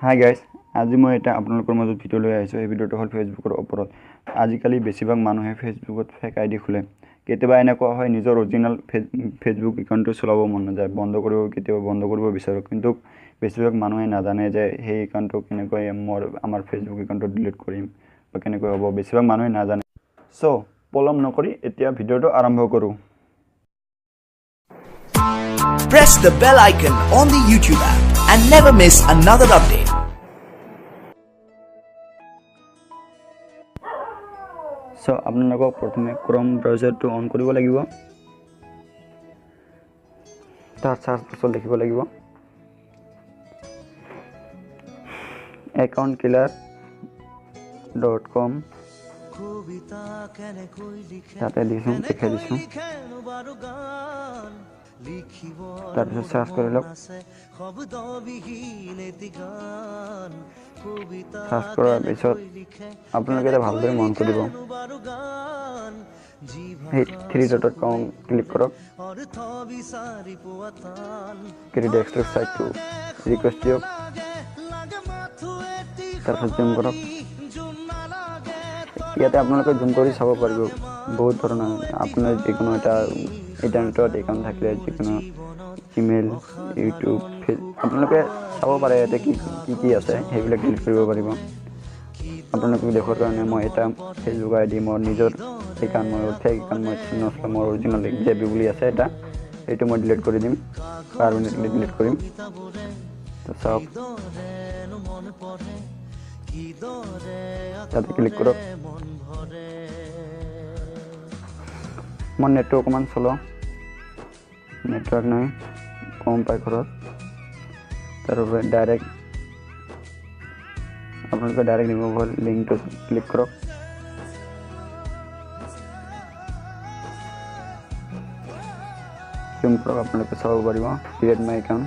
Hi guys, আজি মই এটা আপোনালোকৰ মাজত ভিডিও লৈ আহিছো। এই ভিডিওটো হল ফেসবুকৰ ওপৰত। আজিকালি বেছিভাগ মানুহে ফেসবুকত ফেক আইডি খোলে। কেতিয়াবা এনেকুৱা হয় নিজৰ অৰিজিনাল ফেসবুক একাউণ্টটো চলাব মন নাযায়, কেতিয়াবা বন্ধ কৰিব বিচাৰে, কিন্তু বেছিভাগ মানুহে নাজানে যে সেই একাউণ্টটো কেনেকৈ আমাৰ ফেসবুক একাউণ্টটো ডিলিট কৰিম বা কেনেকৈ হ'ব, বেছিভাগ মানুহে নাজানে। সো পলম নকৰি এতিয়া ভিডিওটো আৰম্ভ কৰো। Press the bell icon on the YouTube app and never miss another update. So আপোনালোকক প্ৰথমে Chrome ব্ৰাউজাৰটো অন কৰিব লাগিব। তাৰ সাৰ্চ বক্সত লিখিব লাগিব accountkiller.com তাতে দিছো লিখি দিছো। তাৰপিছত সাৰ্চ কৰি লওক। সাৰ্চ কৰাৰ পিছত আপোনালোকে এটা ভালদৰে মন কৰিব, এই থ্ৰী ডটত ক্লিক কৰক। ক্ৰিয়েট এক্সট্ৰা সাইটটো ৰিকুৱেষ্ট দিয়ক। তাৰপিছত জুম কৰক। ইয়াতে আপোনালোকে জুম কৰি চাব পাৰিব বহুত ধৰণৰ। আপোনাৰ যিকোনো এটা ইণ্টাৰনেটত একাউণ্ট থাকিলে, যিকোনো ইমেইল, ইউটিউব, আপোনালোকে চাব পাৰে ইয়াতে কি আছে, সেইবিলাক ক্লিক কৰিব পাৰিব। আপোনালোকক দেখুৱাৰ কাৰণে মই এটা ফেসবুক আইডি, মোৰ নিজৰ একাউণ্ট, ফেক একাউণ্ট নচলাওঁ, মোৰ অৰিজিনেল জেবি বুলি আছে এটা, এইটো মই ডিলিট কৰি দিম, পাৰমানেণ্টলি ডিলিট কৰিম। তো চাওক, তাতে ক্লিক কৰক। মোৰ নেটটো অকণমান চলো, নেটৱৰ্ক নাই, কম পাই ঘৰত। তাৰপৰা আপোনালোকে ডাইৰেক্ট ৰিমুভ লিংকটো ক্লিক কৰক। জুম কৰক, আপোনালোকে চাব পাৰিব ক্ৰিয়েট মাই একাউণ্ট।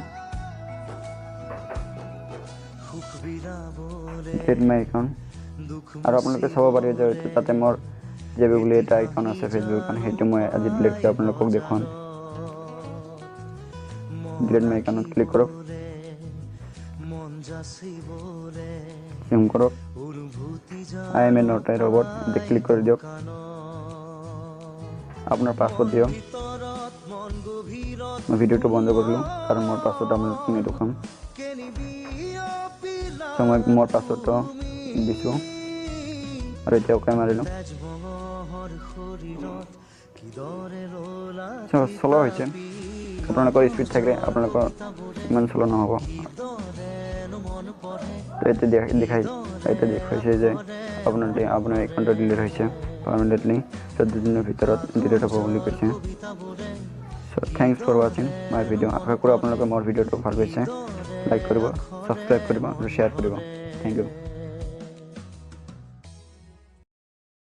আৰু আপোনালোকে চাব পাৰিব যে তাতে মোৰ জেবি বুলি এটা একাউণ্ট আছে ফেসবুক একাউণ্ট, সেইটো মই আজি ডিলিট কৰি আপোনালোকক দেখুৱাম। ডিলিট মাই একাউণ্টত ক্লিক কৰক, জুম কৰক, I M A not a robot click কৰি দিয়ক। আপোনাৰ পাছৱৰ্ড দিয়ক। মই ভিডিওটো বন্ধ কৰিলোঁ কাৰণ মোৰ পাছৱৰ্ড আপোনালোকক নেদেখাম। মই মোৰ পাছৱৰ্ডটো দিছোঁ আৰু এতিয়া অকে মাৰিলোঁ। চলো হৈছে। আপোনালোকৰ স্পীড থাকিলে আপোনালোকৰ ইমান চলো নহ'ব। এতিয়া দেখুৱাইছে যে আপোনাৰ একাউণ্টটো ডিলিট হৈছে পাৰমানেণ্টলি, 14 দিনৰ ভিতৰত ডিলিট হ'ব বুলি কৈছে। চ' থেংকছ ফৰ ৱাচিং মাই ভিডিঅ'। আশা কৰোঁ আপোনালোকে মোৰ ভিডিঅ'টো ভাল পাইছে। লাইক কৰিব, ছাবস্ক্ৰাইব কৰিব আৰু শ্বেয়াৰ কৰিব। Thank U.